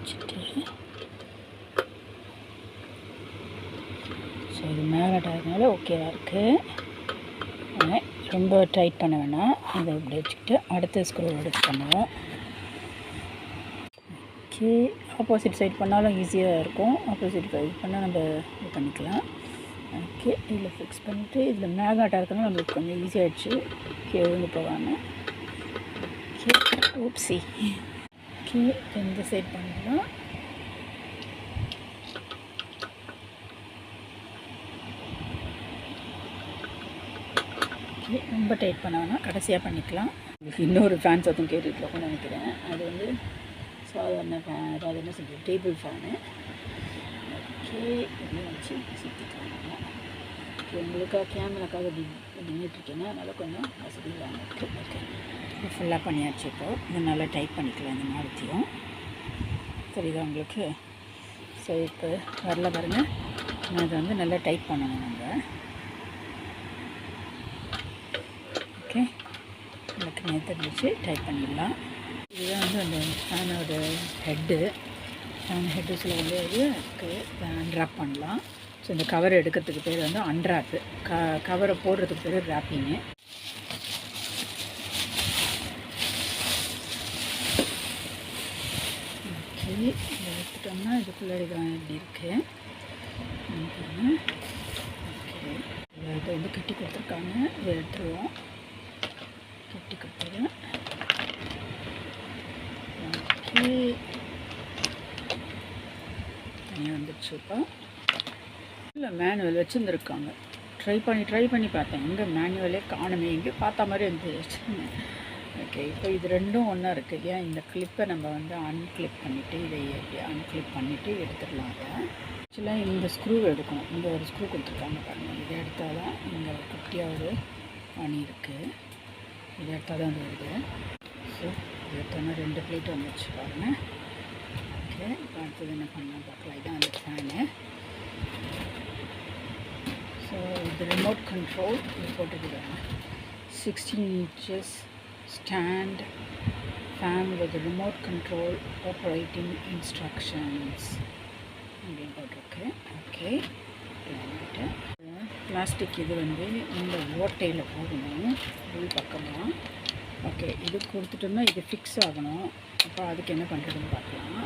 வச்சுட்டு ஸோ இது மேகட்டாகிறதுனால ஓகேவாக இருக்குது. ரொம்ப டைட் பண்ண வேணாம். இதை இப்படி வச்சுக்கிட்டு அடுத்த ஸ்க்ரூ எடுத்து பண்ணுவோம். ஓகே, ஆப்போசிட் சைட் பண்ணாலும் ஈஸியாக இருக்கும். ஆப்போசிட் சைட் பண்ணால் நம்ம இது பண்ணிக்கலாம். ஓகே, இதில் ஃபிக்ஸ் பண்ணிவிட்டு இதில் மேகாட்டாக இருக்கணும், நம்மளுக்கு கொஞ்சம் ஈஸியாகிடுச்சு எழுந்து போகாமல். ஓகே, ஊப்சி. ஓகே, இந்த சைட் பண்ணிடலாம். ஓகே, ரொம்ப டைட் பண்ணாங்கன்னா கடைசியாக பண்ணிக்கலாம். இன்னொரு ஃபேன் சத்தம் கேட்டுருக்கோம்னு நினைக்கிறேன். அது வந்து சாதாரண ஃபேன், அதாவது என்ன சொல்கிறது, டேபிள் ஃபேனு. ஓகே, இதெல்லாம் வச்சு சுற்றிக்கலாம். ஓகே, உங்களுக்காக கேமராக்காக நின்றுட்டுருக்கேன்னா அதனால் கொஞ்சம் வசதி இல்லாமல் இருக்குது. ஓகே, இது ஃபுல்லாக பண்ணியாச்சு. இப்போது இது நல்லா டைட் பண்ணிக்கலாம். இந்த மாடத்தையும் தெரியுதா உங்களுக்கு? ஸோ இப்போ வரல பாருங்கள், நான் இதை வந்து நல்லா டைட் பண்ணணும் நம்ம. ஓகே, எனக்கு நேற்று வச்சு டைட் பண்ணிடலாம். இதுதான் வந்து அந்த ஃபேனோட ஹெட்டு. ஃபேன் ஹெட்டு சில வந்து இதுக்கு அன்ராப் பண்ணலாம். ஸோ இந்த கவர் எடுக்கிறதுக்கு பேர் வந்து அன்ராப்பு. கவரை போடுறதுக்கு பேர் ராப்பிங்கு. ஓகே, இதை எடுத்துட்டோம்னா இதுக்குள்ளே இதுதான் இப்படி இருக்குது. ஓகே, இதை வந்து கட்டி கொடுத்துருக்காங்க. இதை எடுத்துருவோம். கட்டி கொடுத்துருவேன். ஓகே, தனியாக வந்துடுச்சு. இப்போ இல்லை, மேனுவல் வச்சுருந்துருக்காங்க. ட்ரை பண்ணி பார்த்தேன். எங்கே மேனுவலே காணுமே, எங்கே பார்த்த மாதிரி இருந்துச்சு. ஓகே, இப்போ இது ரெண்டும் ஒன்றா இருக்குது இல்லையா? இந்த கிளிப்பை நம்ம வந்து அன்கிளிப் பண்ணிவிட்டு இதை அன்கிளிப் பண்ணிவிட்டு எடுத்துடலாம். அதை ஆக்சுவலாக இந்த ஸ்க்ரூ எடுக்கணும். இந்த ஒரு ஸ்க்ரூ கொடுத்துருக்காங்க பாருங்கள். இதை எடுத்தால் தான் இங்கே ஒரு குட்டியாக ஒரு பனி இருக்குது. இதை எடுத்தால் தான் அது வருது. ஸோ இதை எடுத்தோன்னா 2 பிளேட் வந்துச்சு பாருங்கள். ஓகே, இப்போ அடுத்தது என்ன பண்ணலாம் பார்க்கலாம். இதுதான் அந்த ஃபேனு. ஸோ இது ரிமோட் கண்ட்ரோல். இது போட்டுக்கிறாங்க. 16 inches stand fan with remote control operating instructions அப்படின்னு போட்டிருக்கு. ஓகே, பிளாஸ்டிக் இது வந்து இந்த ஓட்டையில் போகணும் உள் பக்கமாக. ஓகே, இது கொடுத்துட்டோம்னா இது ஃபிக்ஸ் ஆகணும். அப்போ அதுக்கு என்ன பண்ணுறதுன்னு பார்க்கலாம்.